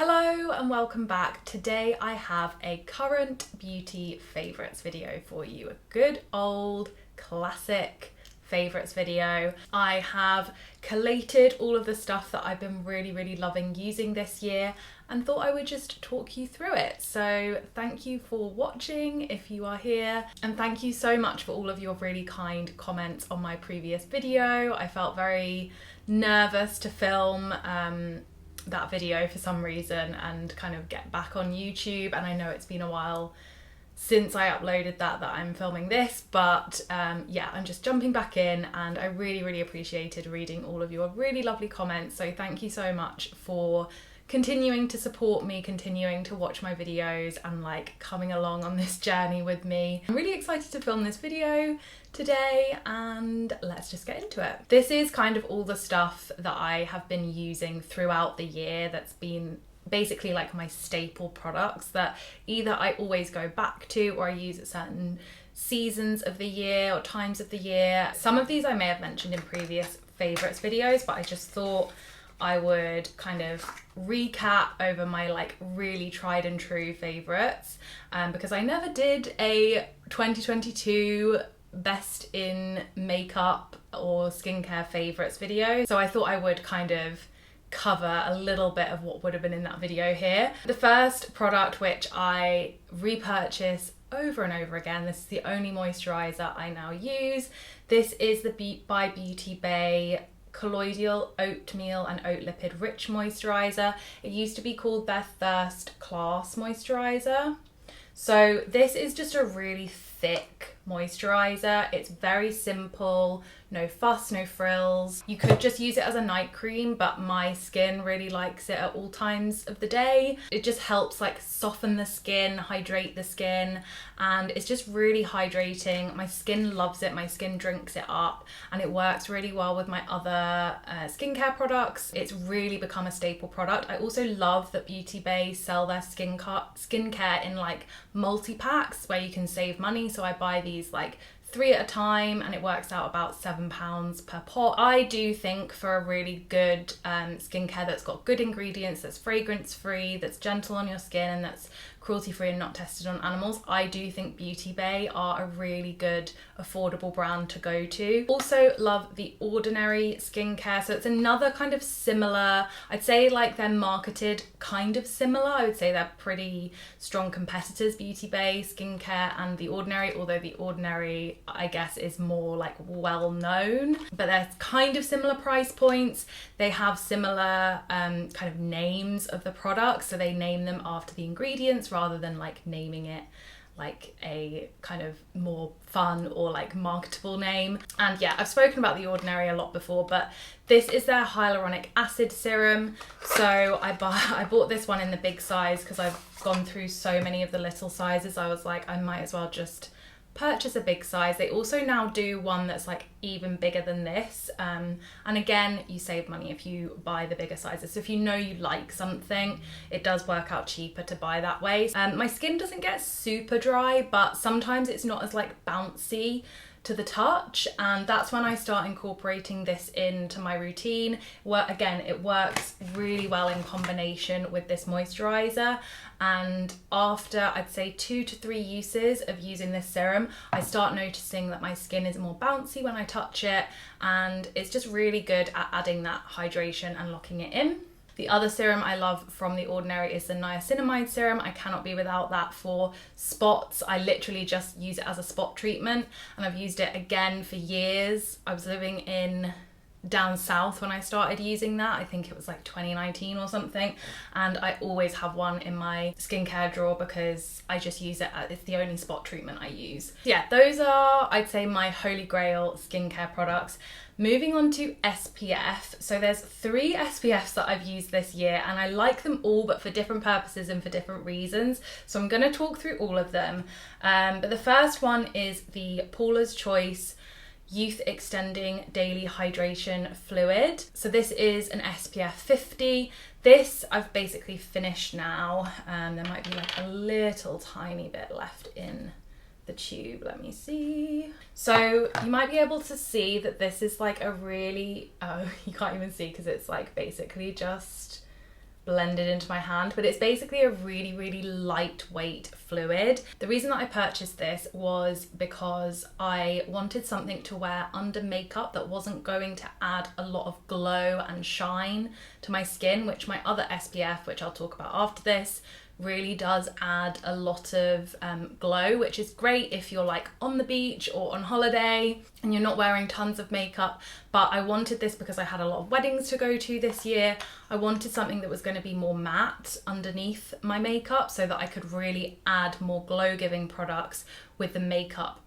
Hello and welcome back. Today I have a current beauty favourites video for you. A good old classic favourites video. I have collated all of the stuff that I've been really loving using this year and thought I would just talk you through it. So thank you for watching if you are here, and thank you so much for all of your really kind comments on my previous video. I felt very nervous to film that video for some reason and kind of get back on YouTube, and I know it's been a while since I uploaded that I'm filming this, but yeah, I'm just jumping back in, and I really appreciated reading all of your really lovely comments. So thank you so much for continuing to support me, continuing to watch my videos, and like coming along on this journey with me. I'm really excited to film this video today, and let's just get into it. This is kind of all the stuff that I have been using throughout the year that's been basically like my staple products that either I always go back to or I use at certain seasons of the year or times of the year. Some of these I may have mentioned in previous favourites videos, but I just thought I would kind of recap over my like really tried and true favourites, because I never did a 2022 best in makeup or skincare favourites video, so I thought I would kind of cover a little bit of what would have been in that video here. The first product, which I repurchase over and over again, this is the only moisturiser I now use. This is the by Beauty Bay Colloidal Oatmeal and Oat Lipid Rich Moisturiser. It used to be called their Thirst Class Moisturiser. So this is just a really thick moisturiser. It's very simple, no fuss, no frills. You could just use it as a night cream, but my skin really likes it at all times of the day. It just helps like soften the skin, hydrate the skin, and it's just really hydrating. My skin loves it, my skin drinks it up, and it works really well with my other skincare products. It's really become a staple product. I also love that Beauty Bay sell their skincare in like multi-packs where you can save money. So I buy these like 3 at a time, and it works out about £7 per pot. I do think for a really good skincare that's got good ingredients, that's fragrance free, that's gentle on your skin, and that's cruelty free and not tested on animals, I do think Beauty Bay are a really good affordable brand to go to. Also love the Ordinary skincare, so it's another kind of similar, I'd say like they're marketed kind of similar. I would say they're pretty strong competitors, Beauty Bay skincare and the Ordinary, although the Ordinary I guess is more like well known, but they're kind of similar price points. They have similar kind of names of the products, so they name them after the ingredients rather than like naming it like a kind of more fun or like marketable name. And yeah, I've spoken about the Ordinary a lot before, but this is their hyaluronic acid serum. So I bought this one in the big size because I've gone through so many of the little sizes. I was like, I might as well just purchase a big size. They also now do one that's like even bigger than this, and again, you save money if you buy the bigger sizes. So if you know you like something, it does work out cheaper to buy that way. My skin doesn't get super dry, but sometimes it's not as like bouncy to the touch, and that's when I start incorporating this into my routine. Well, again, it works really well in combination with this moisturiser, and after I'd say 2 to 3 uses of using this serum, I start noticing that my skin is more bouncy when I touch it, and it's just really good at adding that hydration and locking it in. The other serum I love from the Ordinary is the Niacinamide serum. I cannot be without that for spots. I literally just use it as a spot treatment, and I've used it again for years. I was living in down south when I started using that. I think it was like 2019 or something, and I always have one in my skincare drawer because I just use it. It's the only spot treatment I use. Yeah, those are, I'd say, my holy grail skincare products. Moving on to SPF. So there's 3 SPFs that I've used this year, and I like them all, but for different purposes and for different reasons. So I'm going to talk through all of them. But the first one is the Paula's Choice Youth Extending Daily Hydration Fluid. So this is an SPF 50. This I've basically finished now. There might be like a little tiny bit left in the tube. Let me see. So you might be able to see that this is like a really, oh, you can't even see because it's like basically just blended into my hand, but it's basically a really, really lightweight fluid. The reason that I purchased this was because I wanted something to wear under makeup that wasn't going to add a lot of glow and shine to my skin, which my other SPF, which I'll talk about after this, really does add a lot of glow, which is great if you're like on the beach or on holiday and you're not wearing tons of makeup. But I wanted this because I had a lot of weddings to go to this year. I wanted something that was going to be more matte underneath my makeup so that I could really add more glow giving products with the makeup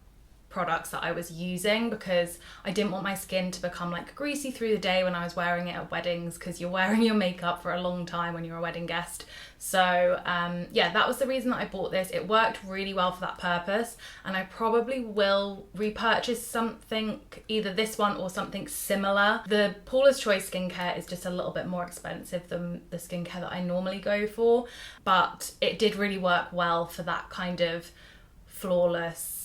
products that I was using, because I didn't want my skin to become like greasy through the day when I was wearing it at weddings, because you're wearing your makeup for a long time when you're a wedding guest. So yeah, that was the reason that I bought this. It worked really well for that purpose, and I probably will repurchase something, either this one or something similar. The Paula's Choice skincare is just a little bit more expensive than the skincare that I normally go for, but it did really work well for that kind of flawless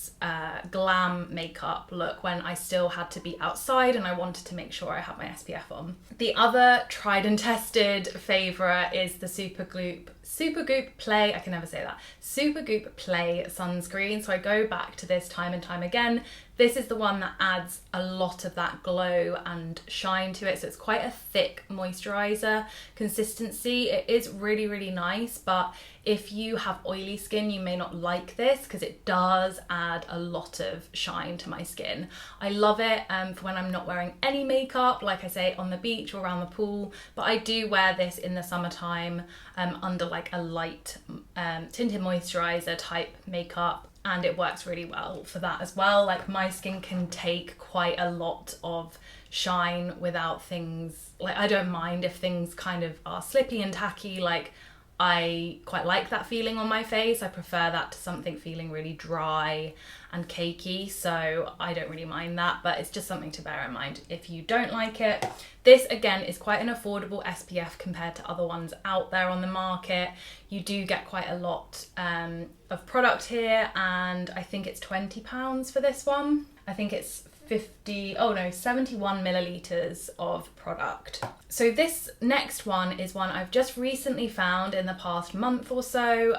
glam makeup look when I still had to be outside and I wanted to make sure I had my SPF on. The other tried and tested favourite is the Supergoop Play, I can never say that, Supergoop Play sunscreen. So I go back to this time and time again. This is the one that adds a lot of that glow and shine to it. So it's quite a thick moisturiser consistency. It is really, really nice, but if you have oily skin, you may not like this because it does add a lot of shine to my skin. I love it for when I'm not wearing any makeup, like I say, on the beach or around the pool, but I do wear this in the summertime under like a light tinted moisturiser type makeup. And it works really well for that as well. Like my skin can take quite a lot of shine without things, like I don't mind if things kind of are slippy and tacky. Like I quite like that feeling on my face. I prefer that to something feeling really dry and cakey, so I don't really mind that, but it's just something to bear in mind if you don't like it. This again is quite an affordable SPF compared to other ones out there on the market. You do get quite a lot of product here, and I think it's £20 for this one. I think it's 71 millilitres of product. So this next one is one I've just recently found in the past month or so.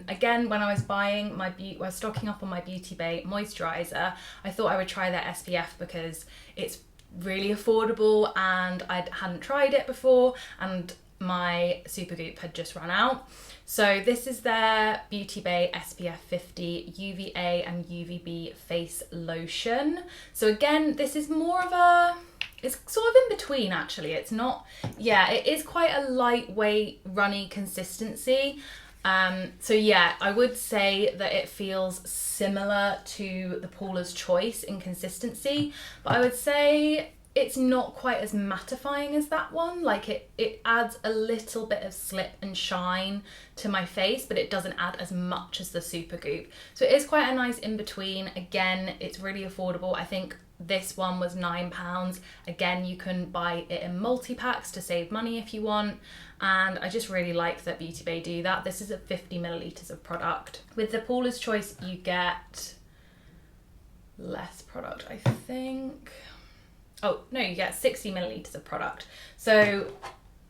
Again, when I was buying my stocking up on my Beauty Bay moisturiser, I thought I would try their SPF because it's really affordable and I hadn't tried it before, and my Supergoop had just run out. So this is their Beauty Bay SPF 50 UVA and UVB face lotion. So again, this is more of a, it's sort of in between actually. It's not, yeah, it is quite a lightweight, runny consistency. So yeah, I would say that it feels similar to the Paula's Choice in consistency, but I would say it's not quite as mattifying as that one. Like it adds a little bit of slip and shine to my face, but it doesn't add as much as the Supergoop. So it is quite a nice in between. Again, it's really affordable. I think this one was £9. Again, you can buy it in multi-packs to save money if you want. And I just really like that Beauty Bay do that. This is a 50 millilitres of product. With the Paula's Choice, you get less product, I think. Oh, no, you get 60 millilitres of product. So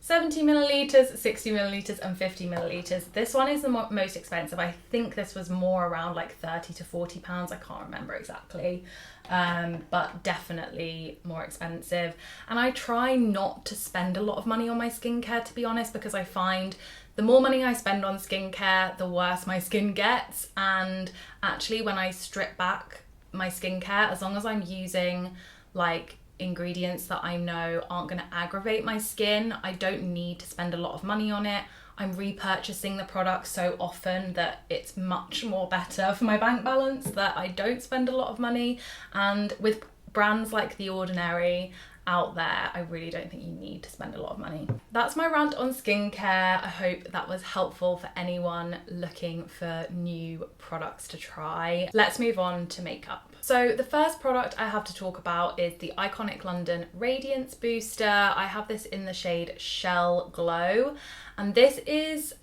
70 millilitres, 60 millilitres and 50 millilitres. This one is the most expensive. I think this was more around like 30 to 40 pounds. I can't remember exactly, but definitely more expensive. And I try not to spend a lot of money on my skincare, to be honest, because I find the more money I spend on skincare, the worse my skin gets. And actually when I strip back my skincare, as long as I'm using like ingredients that I know aren't going to aggravate my skin, I don't need to spend a lot of money on it. I'm repurchasing the product so often that it's much more better for my bank balance that I don't spend a lot of money. And with brands like The Ordinary out there, I really don't think you need to spend a lot of money. That's my rant on skincare. I hope that was helpful for anyone looking for new products to try. Let's move on to makeup. So the first product I have to talk about is the Iconic London Radiance Booster. I have this in the shade Shell Glow, and this is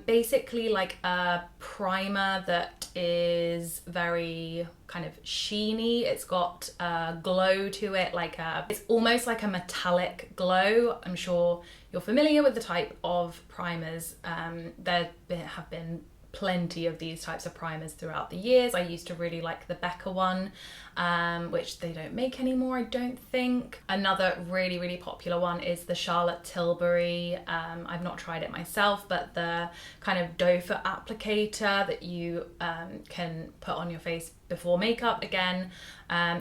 basically like a primer that is very kind of sheeny. It's got a glow to it, it's almost like a metallic glow. I'm sure you're familiar with the type of primers. There have been plenty of these types of primers throughout the years. I used to really like the Becca one, which they don't make anymore, I don't think. Another really, really popular one is the Charlotte Tilbury. I've not tried it myself, but the kind of doe foot applicator that you can put on your face before makeup again.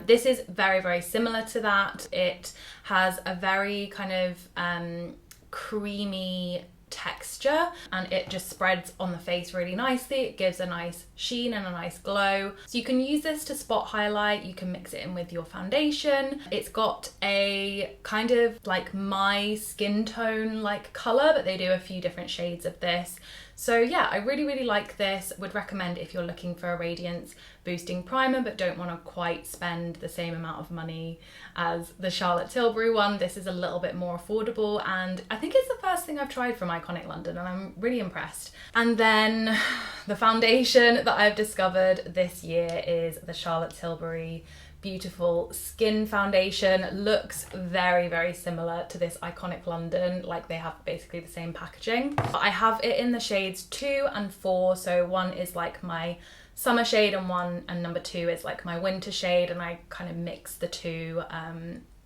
This is very, very similar to that. It has a very kind of creamy texture, and it just spreads on the face really nicely. It gives a nice sheen and a nice glow. So you can use this to spot highlight, you can mix it in with your foundation. It's got a kind of like my skin tone like colour, but they do a few different shades of this. So yeah, I really, really like this. Would recommend if you're looking for a radiance boosting primer but don't want to quite spend the same amount of money as the Charlotte Tilbury one. This is a little bit more affordable, and I think it's the first thing I've tried from Iconic London, and I'm really impressed. And then the foundation that I've discovered this year is the Charlotte Tilbury Beautiful Skin Foundation. Looks very, very similar to this Iconic London, like they have basically the same packaging. But I have it in the shades 2 and 4, so one is like my summer shade and number 2 is like my winter shade, and I kind of mix the two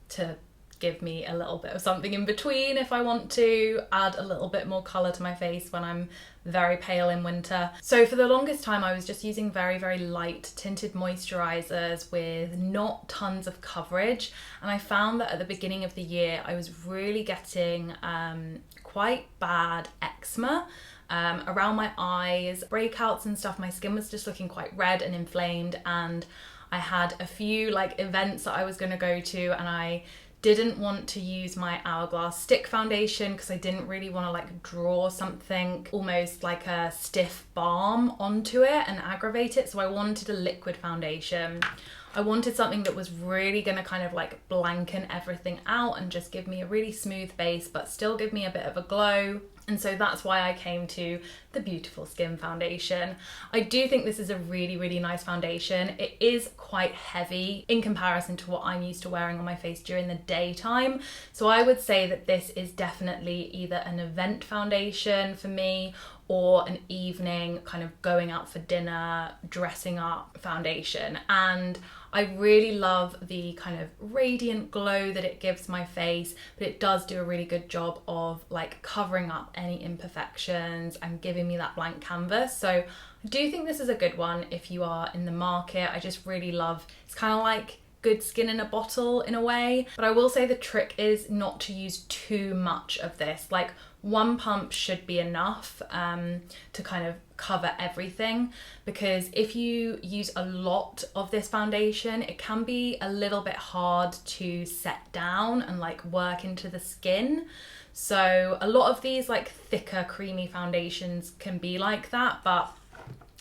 to give me a little bit of something in between if I want to add a little bit more colour to my face when I'm very pale in winter. So for the longest time I was just using very, very light tinted moisturisers with not tons of coverage, and I found that at the beginning of the year I was really getting quite bad eczema around my eyes, breakouts and stuff. My skin was just looking quite red and inflamed, and I had a few like events that I was going to go to, and I didn't want to use my Hourglass stick foundation because I didn't really want to like draw something almost like a stiff balm onto it and aggravate it. So I wanted a liquid foundation. I wanted something that was really going to kind of like blanken everything out and just give me a really smooth base but still give me a bit of a glow. And so that's why I came to the Beautiful Skin Foundation. I do think this is a really, really nice foundation. It is quite heavy in comparison to what I'm used to wearing on my face during the daytime. So I would say that this is definitely either an event foundation for me or an evening kind of going out for dinner, dressing up foundation. And I really love the kind of radiant glow that it gives my face, but it does do a really good job of like covering up any imperfections and giving me that blank canvas. So I do think this is a good one if you are in the market. I just really love, it's kind of like good skin in a bottle in a way, but I will say the trick is not to use too much of this. Like one pump should be enough to kind of cover everything, because if you use a lot of this foundation it can be a little bit hard to set down and like work into the skin. So a lot of these like thicker creamy foundations can be like that, but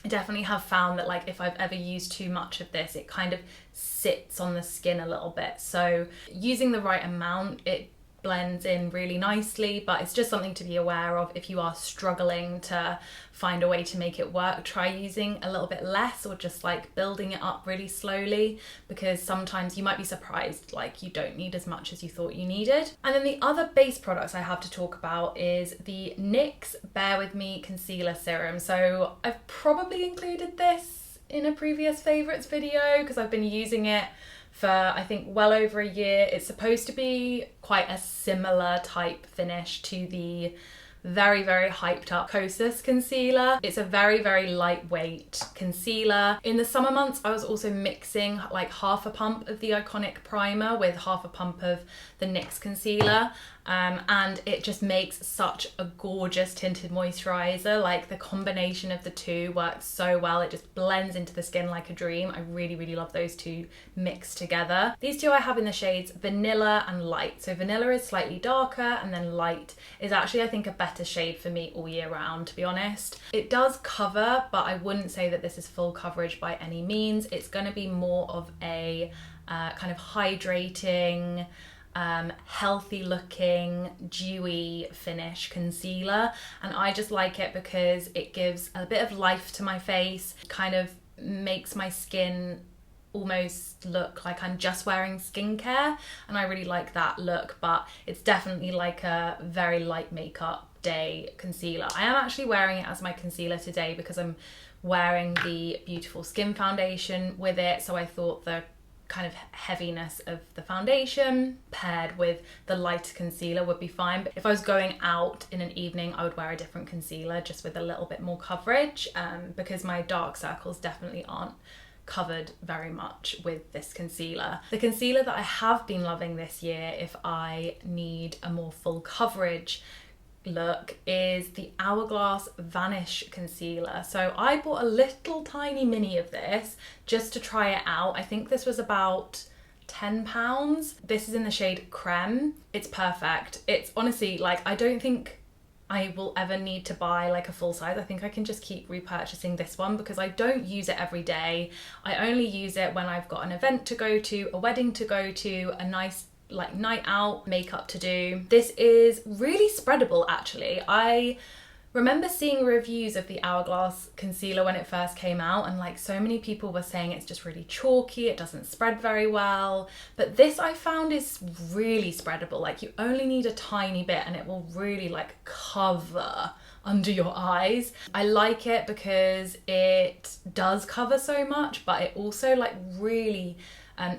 I definitely have found that like if I've ever used too much of this it kind of sits on the skin a little bit. So using the right amount, it blends in really nicely, but it's just something to be aware of. If you are struggling to find a way to make it work, try using a little bit less or just like building it up really slowly, because sometimes you might be surprised like you don't need as much as you thought you needed. And then the other base products I have to talk about is the NYX Bear With Me Concealer Serum. So I've probably included this in a previous favourites video because I've been using it for I think well over a year. It's supposed to be quite a similar type finish to the very, very hyped up Kosas concealer. It's a very, very lightweight concealer. In the summer months I was also mixing like half a pump of the Iconic primer with half a pump of the NYX concealer, and it just makes such a gorgeous tinted moisturiser. Like the combination of the two works so well. It just blends into the skin like a dream. I really, really love those two mixed together. These two I have in the shades Vanilla and Light. So Vanilla is slightly darker, and then Light is actually I think a better better shade for me all year round, to be honest. It does cover, but I wouldn't say that this is full coverage by any means. It's going to be more of a kind of hydrating, healthy looking, dewy finish concealer, and I just like it because it gives a bit of life to my face, kind of makes my skin almost look like I'm just wearing skincare, and I really like that look. But it's definitely like a very light makeup day concealer. I am actually wearing it as my concealer today because I'm wearing the Beautiful Skin foundation with it, so I thought the kind of heaviness of the foundation paired with the lighter concealer would be fine. But if I was going out in an evening, I would wear a different concealer just with a little bit more coverage, because my dark circles definitely aren't covered very much with this concealer. The concealer that I have been loving this year, if I need a more full coverage look, is the Hourglass Vanish Concealer. So I bought a little tiny mini of this just to try it out. I think this was about £10. This is in the shade Creme. It's perfect. It's honestly like, I don't think I will ever need to buy like a full size. I think I can just keep repurchasing this one because I don't use it every day. I only use it when I've got an event to go to, a wedding to go to, a nice like night out, makeup to do. This is really spreadable actually. I remember seeing reviews of the Hourglass concealer when it first came out, and like so many people were saying it's just really chalky, it doesn't spread very well, but this I found is really spreadable. Like you only need a tiny bit and it will really like cover under your eyes. I like it because it does cover so much, but it also like really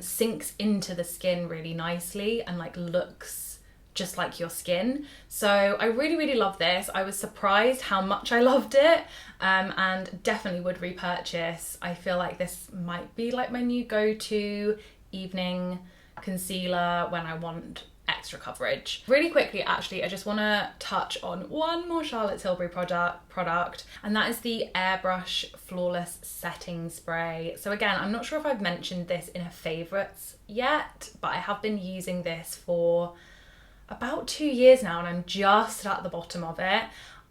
sinks into the skin really nicely and like looks just like your skin. So I really love this. I was surprised how much I loved it, and definitely would repurchase. I feel like this might be like my new go-to evening concealer when I want extra coverage. Really quickly actually, I just want to touch on one more Charlotte Tilbury product, and that is the Airbrush Flawless Setting Spray. So again, I'm not sure if I've mentioned this in a favourites yet, but I have been using this for about 2 years now and I'm just at the bottom of it.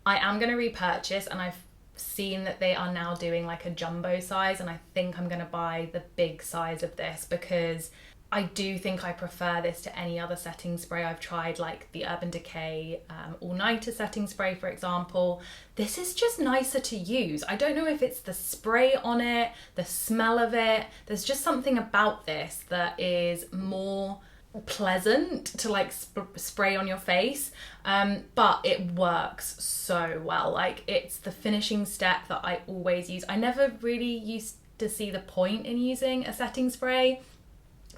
I am going to repurchase, and I've seen that they are now doing like a jumbo size, and I think I'm going to buy the big size of this because I do think I prefer this to any other setting spray I've tried, like the Urban Decay All Nighter setting spray, for example. This is just nicer to use. I don't know if it's the spray on it, the smell of it. There's just something about this that is more pleasant to like spray on your face, but it works so well. Like it's the finishing step that I always use. I never really used to see the point in using a setting spray,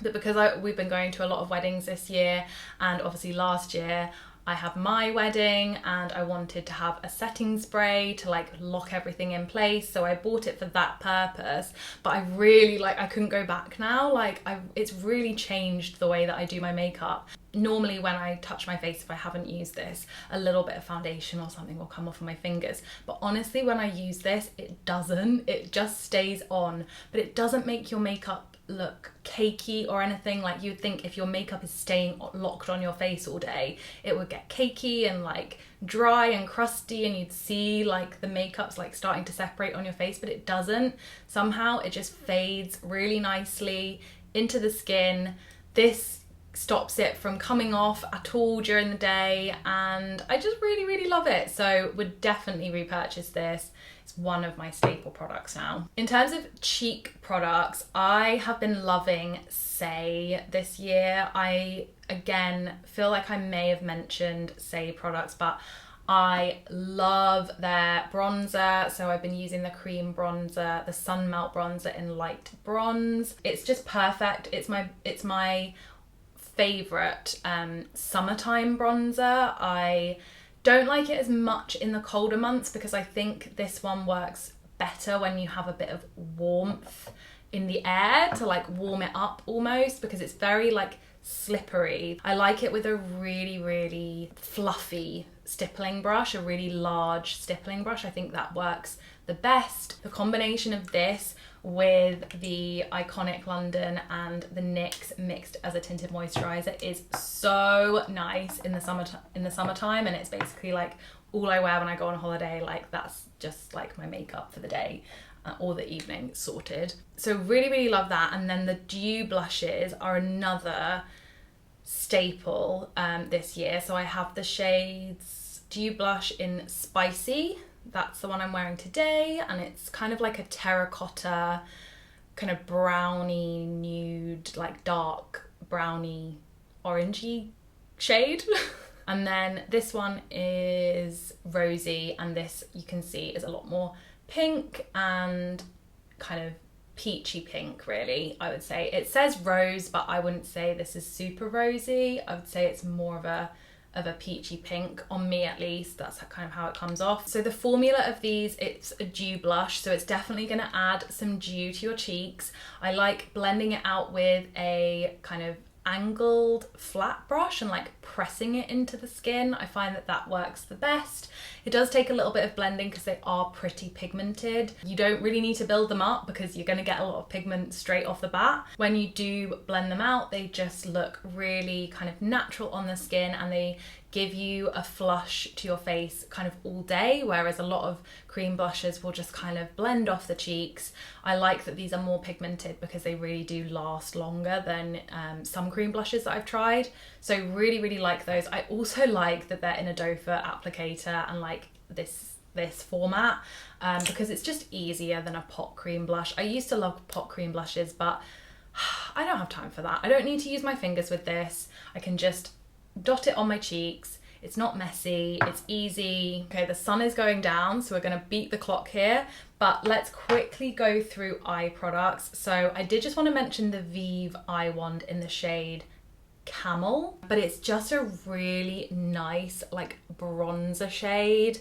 but because we've been going to a lot of weddings this year, and obviously last year I had my wedding and I wanted to have a setting spray to like lock everything in place, so I bought it for that purpose. But I really like, I couldn't go back now. Like it's really changed the way that I do my makeup. Normally when I touch my face, if I haven't used this, a little bit of foundation or something will come off of my fingers, but honestly when I use this, it doesn't. It just stays on, but it doesn't make your makeup look cakey or anything. Like you'd think if your makeup is staying locked on your face all day, it would get cakey and like dry and crusty, and you'd see like the makeup's like starting to separate on your face, but it doesn't. Somehow it just fades really nicely into the skin. This stops it from coming off at all during the day, and I just really love it. So would definitely repurchase this. It's one of my staple products now. In terms of cheek products, I have been loving Saie this year. I again feel like I may have mentioned Saie products, but I love their bronzer. So I've been using the Creme bronzer, the Sun Melt bronzer in light bronze. It's just perfect. It's my favorite summertime bronzer. I don't like it as much in the colder months because I think this one works better when you have a bit of warmth in the air to like warm it up almost, because it's very like slippery. I like it with a really fluffy stippling brush, a really large stippling brush. I think that works the best. The combination of this with the Iconic London and the NYX mixed as a tinted moisturiser is so nice in the summertime, and it's basically like all I wear when I go on holiday. Like that's just like my makeup for the day or the evening sorted. So really, really love that. And then the dew blushes are another staple this year. So I have the shades Dew Blush in Spicy. That's the one I'm wearing today, and it's kind of like a terracotta, kind of browny nude, like dark browny orangey shade. And then this one is Rosy, and this you can see is a lot more pink and kind of peachy pink, really, I would say. It says rose, but I wouldn't say this is super rosy. I would say it's more of a peachy pink, on me at least. That's kind of how it comes off. So the formula of these, it's a dew blush, so it's definitely going to add some dew to your cheeks. I like blending it out with a kind of angled flat brush and like pressing it into the skin. I find that that works the best. It does take a little bit of blending because they are pretty pigmented. You don't really need to build them up because you're going to get a lot of pigment straight off the bat. When you do blend them out, they just look really kind of natural on the skin, and they give you a flush to your face kind of all day, whereas a lot of cream blushes will just kind of blend off the cheeks. I like that these are more pigmented because they really do last longer than some cream blushes that I've tried. So really, really like those. I also like that they're in a doe foot applicator and like this format because it's just easier than a pot cream blush. I used to love pot cream blushes, but I don't have time for that. I don't need to use my fingers with this. I can just dot it on my cheeks. It's not messy, it's easy. Okay, the sun is going down, so we're gonna beat the clock here, but let's quickly go through eye products. So I did just want to mention the Vive Eye Wand in the shade Camel, but it's just a really nice like bronzer shade.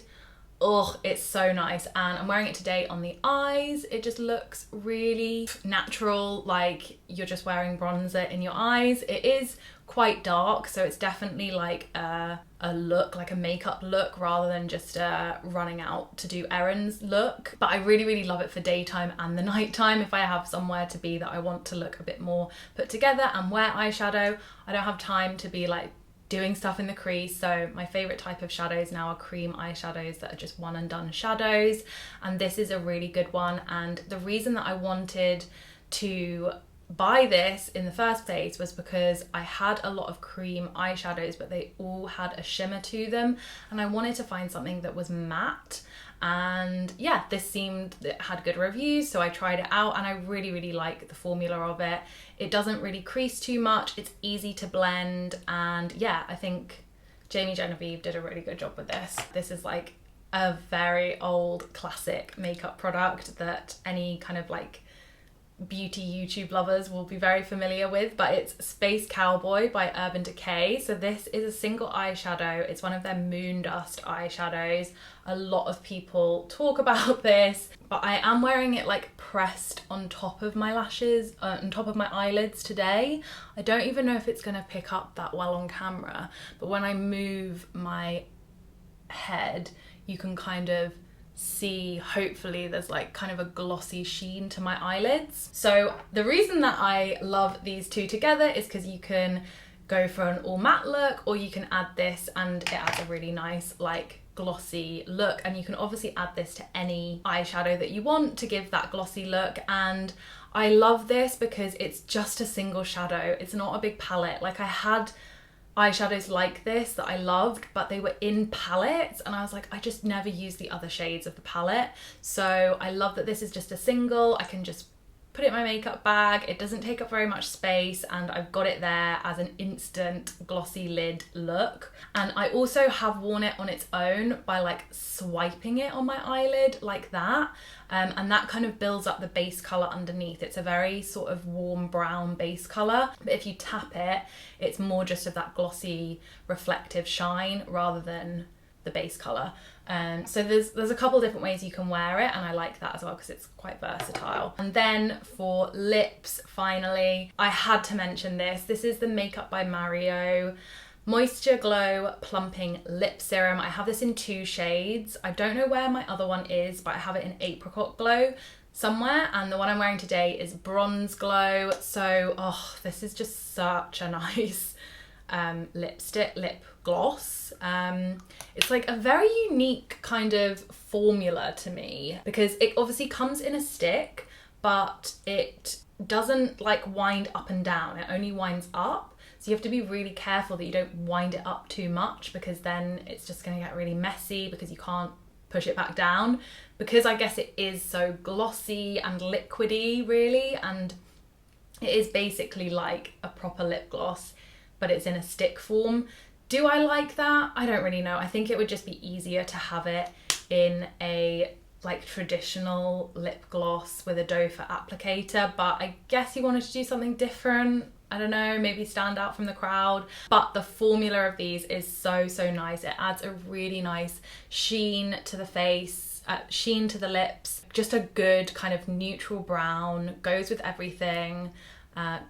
Oh, it's so nice, and I'm wearing it today on the eyes. It just looks really natural, like you're just wearing bronzer in your eyes. It is quite dark, so it's definitely like a look, like a makeup look, rather than just a running out to do errands look. But I really, really love it for daytime and the nighttime. If I have somewhere to be that I want to look a bit more put together and wear eyeshadow, I don't have time to be like doing stuff in the crease. So my favorite type of shadows now are cream eyeshadows that are just one and done shadows, and this is a really good one. And the reason that I wanted to buy this in the first place was because I had a lot of cream eyeshadows, but they all had a shimmer to them, and I wanted to find something that was matte. And yeah, this seemed, it had good reviews, so I tried it out, and I really, really like the formula of it. It doesn't really crease too much, it's easy to blend, and yeah, I think Jamie Genevieve did a really good job with this. This is like a very old classic makeup product that any kind of like beauty YouTube lovers will be very familiar with, but it's Space Cowboy by Urban Decay. So this is a single eyeshadow. It's one of their Moon Dust eyeshadows. A lot of people talk about this, but I am wearing it like pressed on top of my lashes, on top of my eyelids today. I don't even know if it's going to pick up that well on camera, but when I move my head, you can kind of see, hopefully there's like kind of a glossy sheen to my eyelids. So the reason that I love these two together is because you can go for an all matte look, or you can add this and it adds a really nice like glossy look, and you can obviously add this to any eyeshadow that you want to give that glossy look. And I love this because it's just a single shadow, it's not a big palette. Like I had eyeshadows like this that I loved, but they were in palettes, and I was like, I just never use the other shades of the palette. So I love that this is just a single. I can just put it in my makeup bag, it doesn't take up very much space, and I've got it there as an instant glossy lid look. And I also have worn it on its own by like swiping it on my eyelid like that, and that kind of builds up the base colour underneath. It's a very sort of warm brown base colour, but if you tap it, it's more just of that glossy reflective shine rather than the base colour. So there's a couple different ways you can wear it, and I like that as well because it's quite versatile. And then for lips, finally, I had to mention this. This is the Makeup by Mario Moisture Glow Plumping Lip Serum. I have this in 2 shades. I don't know where my other one is, but I have it in Apricot Glow somewhere, and the one I'm wearing today is Bronze Glow. So, oh, this is just such a nice lip gloss. It's like a very unique kind of formula to me, because it obviously comes in a stick, but it doesn't like wind up and down, it only winds up. So you have to be really careful that you don't wind it up too much, because then it's just going to get really messy because you can't push it back down, because I guess it is so glossy and liquidy really, and it is basically like a proper lip gloss, but it's in a stick form. Do I like that? I don't really know. I think it would just be easier to have it in a like traditional lip gloss with a doe foot applicator, but I guess you wanted to do something different. I don't know, maybe stand out from the crowd. But the formula of these is so nice. It adds a really nice sheen to the face, sheen to the lips, just a good kind of neutral brown, goes with everything.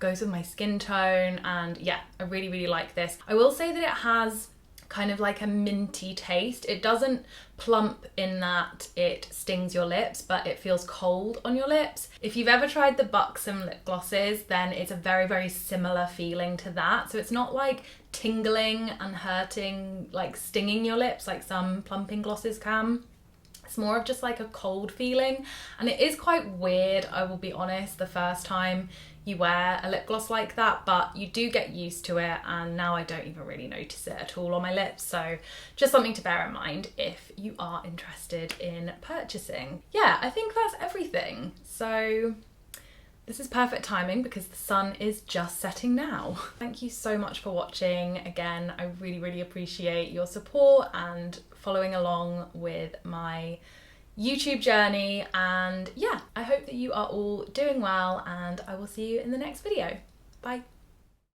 Goes with my skin tone, and yeah, I really like this. I will say that it has kind of like a minty taste. It doesn't plump in that it stings your lips, but it feels cold on your lips. If you've ever tried the Buxom lip glosses, then it's a very similar feeling to that. So it's not like tingling and hurting, like stinging your lips like some plumping glosses can. It's more of just like a cold feeling, and it is quite weird, I will be honest, the first time you wear a lip gloss like that, but you do get used to it, and now I don't even really notice it at all on my lips. So just something to bear in mind if you are interested in purchasing. Yeah, I think that's everything. So this is perfect timing because the sun is just setting now. Thank you so much for watching. Again, I really appreciate your support and following along with my YouTube journey, and yeah, I hope that you are all doing well, and I will see you in the next video. Bye.